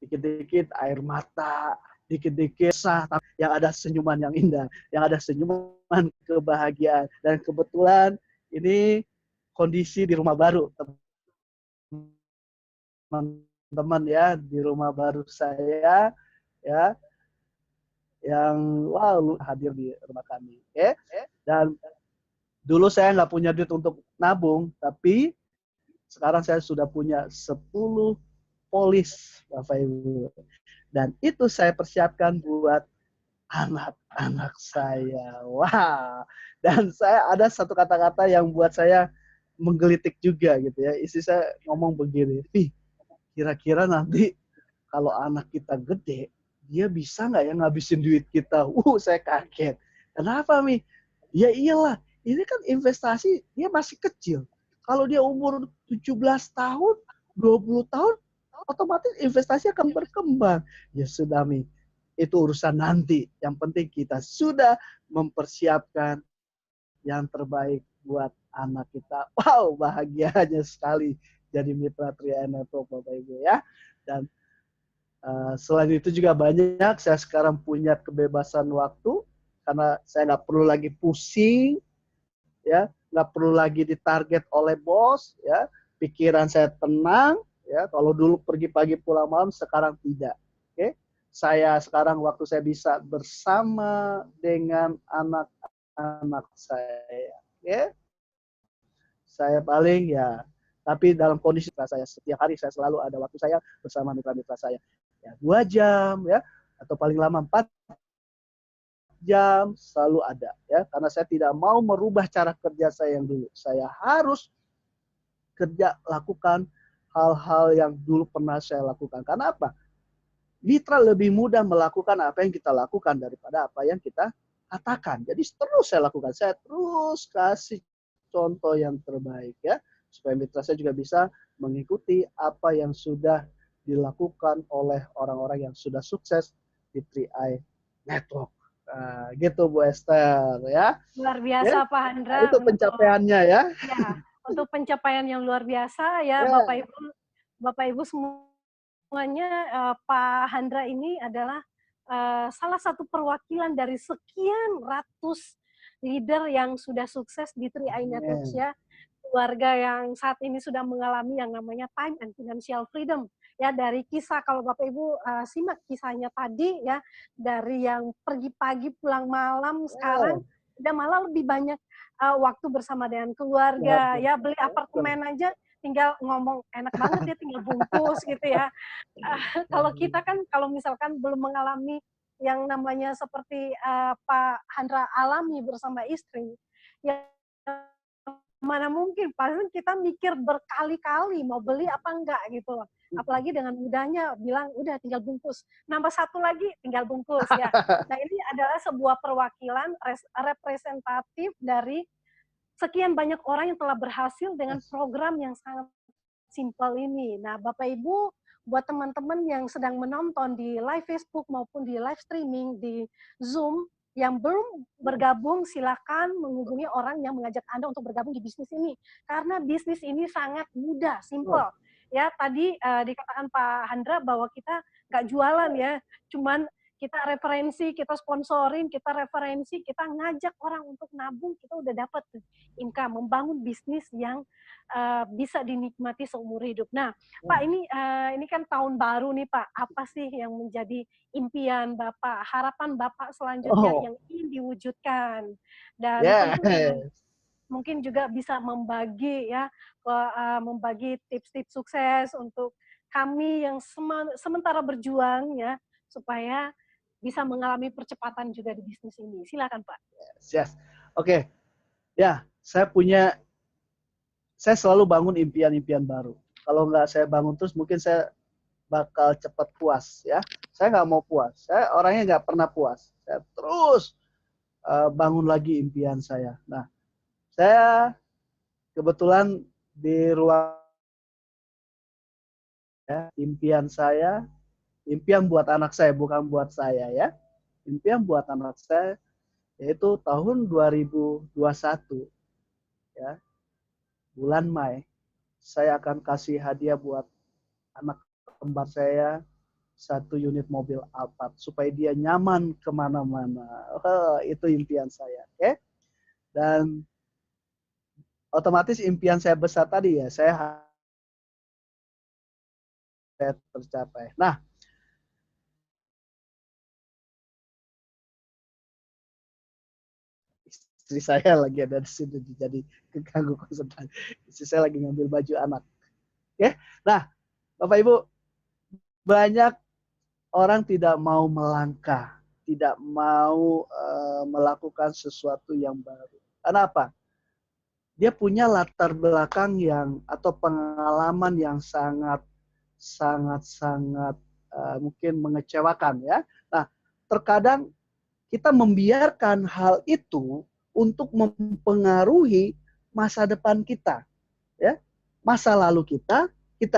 dikit-dikit air mata, dikit-dikit sah, yang ada senyuman yang indah, yang ada senyuman kebahagiaan. Dan kebetulan ini kondisi di rumah baru, teman-teman ya, di rumah baru saya ya, yang wow hadir di rumah kami. Oke? Dan dulu saya nggak punya duit untuk nabung, tapi sekarang saya sudah punya 10 polis, Bapak Ibu. Dan itu saya persiapkan buat anak-anak saya. Wah. Dan saya ada satu kata-kata yang buat saya menggelitik juga gitu ya. Istri saya ngomong begini, "Ih, kira-kira nanti kalau anak kita gede, dia bisa nggak ya ngabisin duit kita?" Saya kaget. Kenapa, Mi? Ya iyalah, ini kan investasi, dia masih kecil. Kalau dia umur 17 tahun, 20 tahun, otomatis investasi akan berkembang. Ya sudah, Mi. Itu urusan nanti. Yang penting kita sudah mempersiapkan yang terbaik buat anak kita. Wow, bahagianya sekali jadi mitra Tria Network, Bapak Ibu ya. Dan selain itu juga banyak, saya sekarang punya kebebasan waktu karena saya nggak perlu lagi pusing, ya, nggak perlu lagi ditarget oleh bos, ya, pikiran saya tenang, ya. Kalau dulu pergi pagi pulang malam, sekarang tidak. Oke, saya sekarang waktu saya bisa bersama dengan anak-anak saya, ya. Saya paling ya, tapi dalam kondisi saya setiap hari saya selalu ada waktu saya bersama mitra-mitra saya. Ya, 2 jam ya, atau paling lama 4 jam selalu ada ya, karena saya tidak mau merubah cara kerja saya yang dulu. Saya harus kerja lakukan hal-hal yang dulu pernah saya lakukan. Karena apa? Mitra lebih mudah melakukan apa yang kita lakukan daripada apa yang kita katakan. Jadi terus saya lakukan, saya terus kasih contoh yang terbaik ya, supaya mitra saya juga bisa mengikuti apa yang sudah dilakukan oleh orang-orang yang sudah sukses di 3i Network. Nah, gitu Bu Esther ya.
Luar
Ya,
biasa Pak
nah,
Handra
itu
untuk
pencapaiannya ya.
ya, untuk pencapaian yang luar biasa ya
Ya,
Bapak Ibu semuanya, Pak Handra ini adalah salah satu perwakilan dari sekian ratus leader yang sudah sukses di 3i Networks
amin.
ya. Keluarga yang saat ini sudah mengalami yang namanya time and financial freedom. Ya, dari kisah kalau Bapak Ibu simak kisahnya tadi ya, dari yang pergi pagi pulang malam sekarang
Ya,
udah malah lebih banyak waktu bersama dengan keluarga
keluarga.
ya, beli
Betul.
apartemen aja tinggal ngomong enak banget ya tinggal bungkus gitu ya. Kalau kita kan kalau misalkan belum mengalami yang namanya seperti Pak Handra alami bersama istri, ya mana mungkin, pasti kita mikir berkali-kali mau beli apa enggak gitu loh. Apalagi dengan mudahnya bilang udah tinggal bungkus, nambah satu lagi tinggal bungkus ya. Nah ini adalah sebuah perwakilan representatif dari sekian banyak orang yang telah berhasil dengan
Yes.
program yang sangat simpel ini. Nah, Bapak Ibu, buat teman-teman yang sedang menonton di live Facebook maupun di live streaming di Zoom, yang belum bergabung, silakan menghubungi orang yang mengajak Anda untuk bergabung di bisnis ini. Karena bisnis ini sangat mudah,
Betul.
simpel. Ya, tadi dikatakan Pak Handra bahwa kita nggak jualan ya, cuman kita referensi, kita sponsorin, kita referensi, kita ngajak orang untuk nabung, kita udah dapat income, membangun bisnis yang bisa dinikmati seumur hidup. Nah, Pak
Ya.
ini kan tahun baru nih Pak, apa sih yang menjadi impian Bapak, harapan Bapak selanjutnya
Oh,
yang ingin diwujudkan? Dan tentunya
yes.
mungkin juga bisa membagi ya, membagi tips-tips sukses untuk kami yang sementara berjuang ya, supaya bisa mengalami percepatan juga di bisnis ini. Silakan Pak.
Yes. Oke. Ya, saya selalu bangun impian-impian baru. Kalau nggak saya bangun terus, mungkin saya bakal cepat puas ya. Saya nggak mau puas. Saya orangnya nggak pernah puas. Saya terus bangun lagi impian saya. Nah, saya kebetulan di ruang ya, impian saya, impian buat anak saya, bukan buat saya ya. Impian buat anak saya yaitu tahun 2021 ya, bulan Mei, saya akan kasih hadiah buat anak kembar saya satu unit mobil Alphard supaya dia nyaman kemana-mana. Itu impian saya. Oke? Dan otomatis impian saya besar tadi ya, saya tercapai. Nah, istri saya lagi ada di sini, jadi keganggu konsentrasi. Istri saya lagi ngambil baju anak. Oke? Nah, Bapak Ibu, banyak orang tidak mau melangkah, tidak mau melakukan sesuatu yang baru. Kenapa? Dia punya latar belakang yang atau pengalaman yang sangat mungkin mengecewakan ya. Nah, terkadang kita membiarkan hal itu untuk mempengaruhi masa depan kita, ya. Masa lalu kita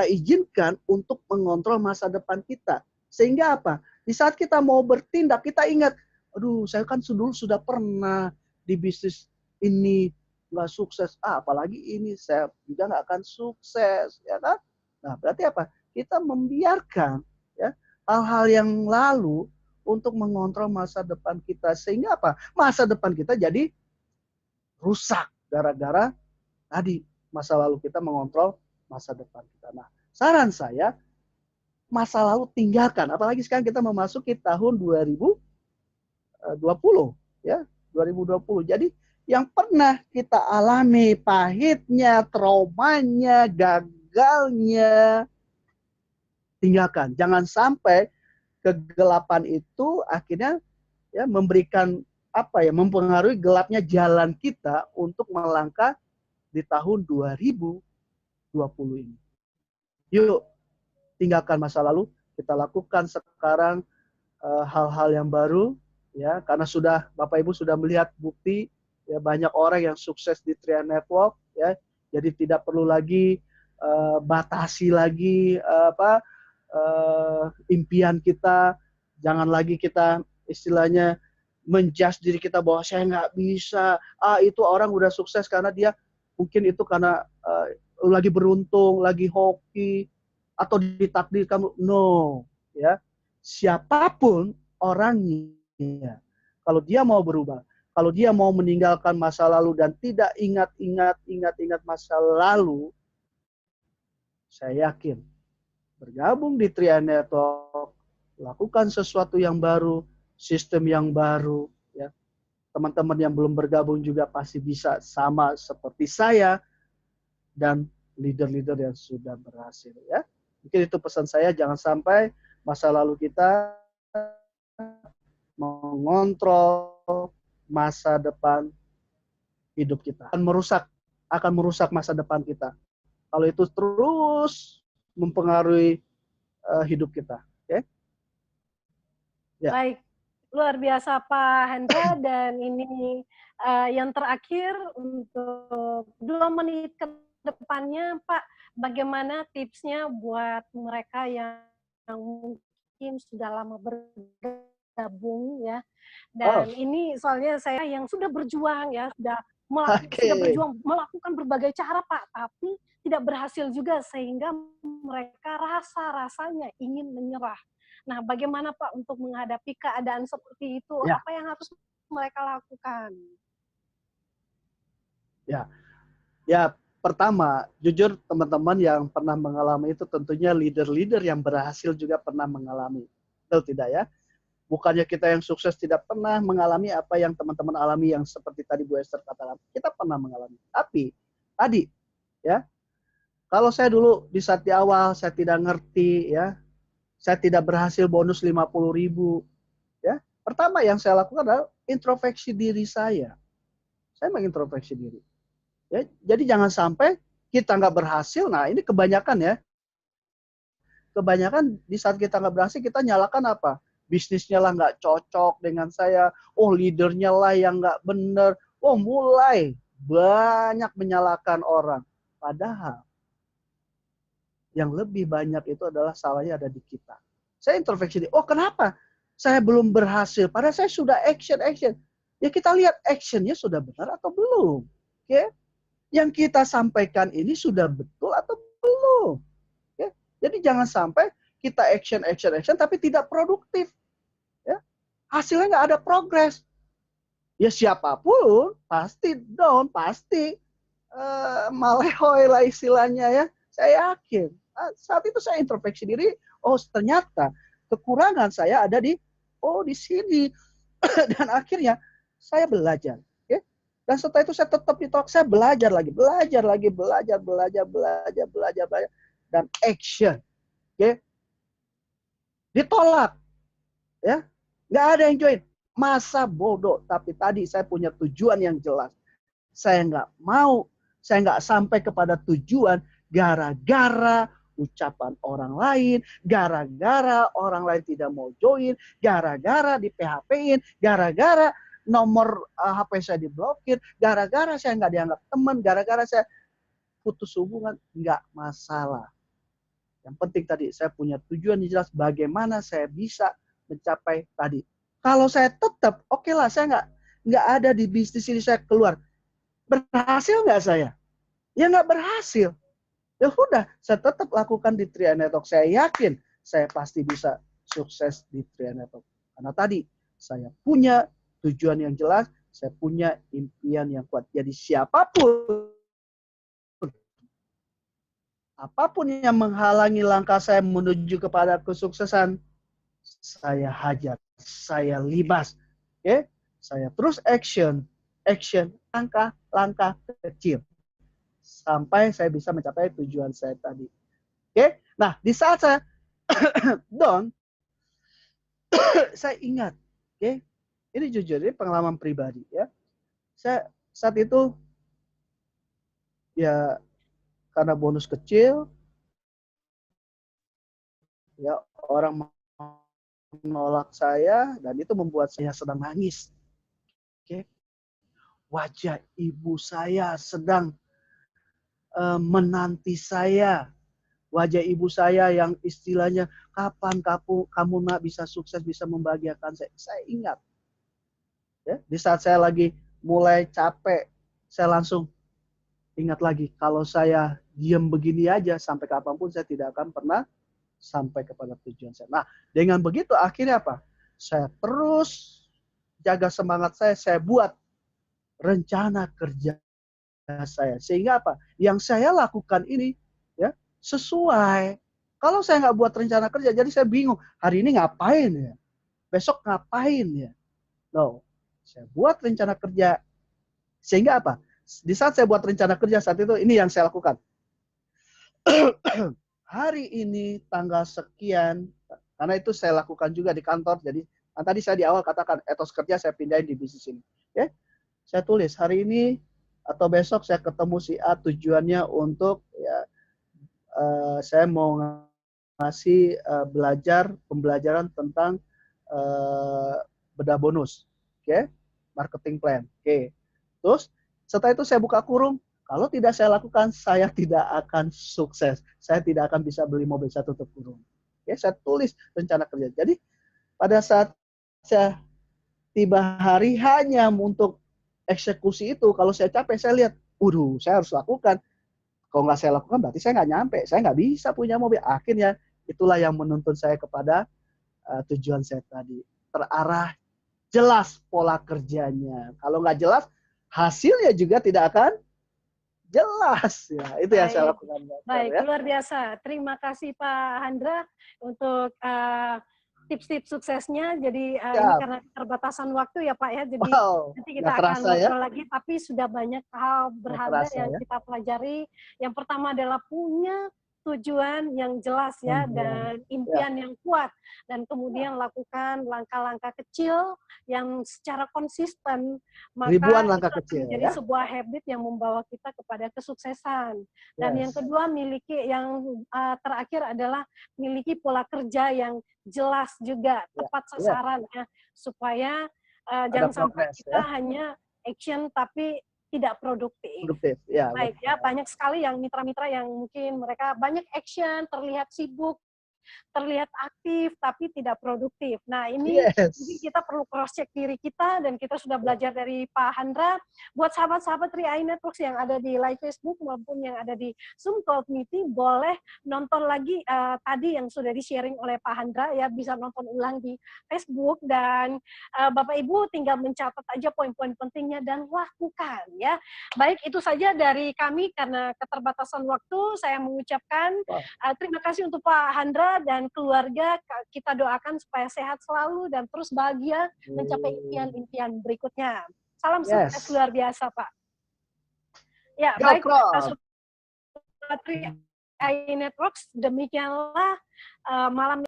izinkan untuk mengontrol masa depan kita. Sehingga apa? Di saat kita mau bertindak, kita ingat, aduh, saya kan dulu sudah pernah di bisnis ini nggak sukses. Apalagi ini saya juga nggak akan sukses, ya kan? Nah, berarti apa? Kita membiarkan ya hal-hal yang lalu untuk mengontrol masa depan kita. Sehingga apa? Masa depan kita jadi rusak gara-gara tadi masa lalu kita mengontrol masa depan kita. Nah, saran saya masa lalu tinggalkan. Apalagi sekarang kita memasuki tahun 2020 ya, 2020. Jadi yang pernah kita alami pahitnya, traumanya, gagalnya tinggalkan. Jangan sampai kegelapan itu akhirnya ya memberikan mempengaruhi gelapnya jalan kita untuk melangkah di tahun 2020 ini. Yuk, tinggalkan masa lalu, kita lakukan sekarang hal-hal yang baru ya, karena sudah Bapak Ibu sudah melihat bukti ya, banyak orang yang sukses di Tria Network ya. Jadi tidak perlu lagi batasi lagi impian kita, jangan lagi kita istilahnya menjudge diri kita bahwa saya nggak bisa, itu orang udah sukses karena dia mungkin itu karena lagi beruntung, lagi hoki, atau ditakdirkan. No, ya. Siapapun orangnya, kalau dia mau berubah, kalau dia mau meninggalkan masa lalu dan tidak ingat masa lalu, saya yakin bergabung di Tria Network, lakukan sesuatu yang baru, sistem yang baru, ya. Teman-teman yang belum bergabung juga pasti bisa sama seperti saya dan leader-leader yang sudah berhasil ya. Mungkin itu pesan saya, jangan sampai masa lalu kita mengontrol masa depan hidup kita. Akan merusak masa depan kita. Kalau itu terus mempengaruhi hidup kita. Oke?
Ya. Baik, luar biasa Pak Hendra, dan ini yang terakhir untuk 2 menit ke depannya Pak, bagaimana tipsnya buat mereka yang mungkin sudah lama bergabung ya, dan ini soalnya saya yang sudah berjuang ya, sudah berjuang melakukan berbagai cara Pak, tapi tidak berhasil juga sehingga mereka rasanya ingin menyerah. Nah, bagaimana Pak untuk menghadapi keadaan seperti itu? Ya. Apa yang harus mereka lakukan?
Ya, pertama, jujur teman-teman yang pernah mengalami itu tentunya leader-leader yang berhasil juga pernah mengalami. Betul tidak ya? Bukannya kita yang sukses tidak pernah mengalami apa yang teman-teman alami yang seperti tadi Bu Esther katakan. Kita pernah mengalami. Tapi tadi ya, kalau saya dulu di saat di awal saya tidak ngerti ya, saya tidak berhasil bonus 50.000 ya. Pertama yang saya lakukan adalah introspeksi diri saya. Saya mengintrospeksi diri. Ya, jadi jangan sampai kita nggak berhasil. Nah, ini kebanyakan ya. Kebanyakan di saat kita nggak berhasil, kita nyalakan apa? Bisnisnya lah nggak cocok dengan saya. Oh, leadernya lah yang nggak benar. Oh, mulai banyak menyalahkan orang. Padahal yang lebih banyak itu adalah salahnya ada di kita. Saya introspeksi. Oh, kenapa saya belum berhasil? Padahal saya sudah action. Ya kita lihat actionnya sudah benar atau belum. Oke? Yang kita sampaikan ini sudah betul atau belum. Oke? Jadi jangan sampai kita action, tapi tidak produktif. Ya. Hasilnya nggak ada progres. Ya siapapun pasti down, pasti malehoi lah istilahnya ya. Saya yakin. Saat itu saya introspeksi diri, oh ternyata kekurangan saya ada di sini. Dan akhirnya saya belajar. Ya. Dan setelah itu saya tetap ditolak, saya belajar lagi. Dan action. Ya. Ditolak. Ya. Nggak ada yang join. Masa bodoh. Tapi tadi saya punya tujuan yang jelas. Saya nggak mau, saya nggak sampai kepada tujuan gara-gara ucapan orang lain, gara-gara orang lain tidak mau join, gara-gara di PHP-in, gara-gara nomor HP saya diblokir, gara-gara saya nggak dianggap teman, gara-gara saya putus hubungan, nggak masalah. Yang penting tadi saya punya tujuan yang jelas bagaimana saya bisa mencapai tadi. Kalau saya tetap, oke lah, saya nggak ada di bisnis ini, saya keluar. Berhasil nggak saya? Ya nggak berhasil. Ya udah, saya tetap lakukan di Tria Network. Saya yakin saya pasti bisa sukses di Tria Network. Karena tadi saya punya tujuan yang jelas, saya punya impian yang kuat. Jadi siapapun, apapun yang menghalangi langkah saya menuju kepada kesuksesan, saya hajar, saya libas. Oke? Saya terus action, langkah kecil. Sampai saya bisa mencapai tujuan saya tadi. Oke? Nah, di saat saya down, saya ingat, oke? Ini jujur, ini pengalaman pribadi ya. Saya saat itu ya karena bonus kecil, ya orang menolak saya dan itu membuat saya sedang nangis. Oke? Wajah ibu saya sedang menanti saya. Wajah ibu saya yang istilahnya, kapan kamu nak bisa sukses, bisa membahagiakan saya. Saya ingat. Ya, di saat saya lagi mulai capek, saya langsung ingat lagi, kalau saya diam begini aja, sampai kapanpun saya tidak akan pernah sampai kepada tujuan saya. Nah, dengan begitu akhirnya apa? Saya terus jaga semangat saya buat rencana kerja saya. Sehingga apa? Yang saya lakukan ini ya sesuai. Kalau saya nggak buat rencana kerja, jadi saya bingung. Hari ini ngapain ya? Besok ngapain ya? No. Saya buat rencana kerja. Sehingga apa? Di saat saya buat rencana kerja saat itu, ini yang saya lakukan. Hari ini tanggal sekian, karena itu saya lakukan juga di kantor. Jadi tadi saya di awal katakan etos kerja saya pindahin di bisnis ini. Ya, saya tulis hari ini atau besok saya ketemu si A, tujuannya untuk ya saya mau ngasih pembelajaran tentang bedah bonus, oke, marketing plan, oke. Terus setelah itu saya buka kurung, kalau tidak saya lakukan, saya tidak akan sukses, saya tidak akan bisa beli mobil, saya tutup kurung. Oke, saya tulis rencana kerja. Jadi pada saat saya tiba hari hanya untuk eksekusi itu, kalau saya capek, saya lihat, saya harus lakukan. Kalau nggak saya lakukan, berarti saya nggak nyampe. Saya nggak bisa punya mobil. Akhirnya, itulah yang menuntun saya kepada tujuan saya tadi. Terarah, jelas pola kerjanya. Kalau nggak jelas, hasilnya juga tidak akan jelas. Ya, itu yang saya lakukan.
Baik, ya. Luar biasa. Terima kasih Pak Handra untuk tips-tips suksesnya. Jadi ini karena keterbatasan waktu ya Pak ya, jadi nanti kita akan ngobrol lagi, tapi sudah banyak hal berharga yang kita pelajari. Yang pertama adalah punya tujuan yang jelas ya, dan impian yang kuat, dan kemudian lakukan langkah-langkah kecil yang secara konsisten, maka
ribuan langkah kecil
menjadi sebuah habit yang membawa kita kepada kesuksesan. Dan yang kedua, yang terakhir adalah miliki pola kerja yang jelas juga, tepat sasaran ya, supaya jangan sampai kita hanya action tapi tidak produktif.
Ya,
baik ya, banyak sekali yang mitra-mitra yang mungkin mereka banyak action, terlihat sibuk, terlihat aktif tapi tidak produktif. Nah, ini mungkin
Yes.
kita perlu cross check diri kita, dan kita sudah belajar dari Pak Handra. Buat sahabat-sahabat 3i Networks yang ada di live Facebook maupun yang ada di Zoom Call Meeting, boleh nonton lagi tadi yang sudah di-sharing oleh Pak Handra, ya, bisa nonton ulang di Facebook, dan Bapak Ibu tinggal mencatat aja poin-poin pentingnya dan lakukan, ya. Baik, itu saja dari kami. Karena keterbatasan waktu, saya mengucapkan
Wow.
terima kasih untuk Pak Handra dan keluarga. Kita doakan supaya sehat selalu dan terus bahagia mencapai impian-impian berikutnya. Salam sukses
Yes.
luar biasa, Pak. Ya,
Go
baik,
Prop.
Sobat 3i Networks, demikianlah malam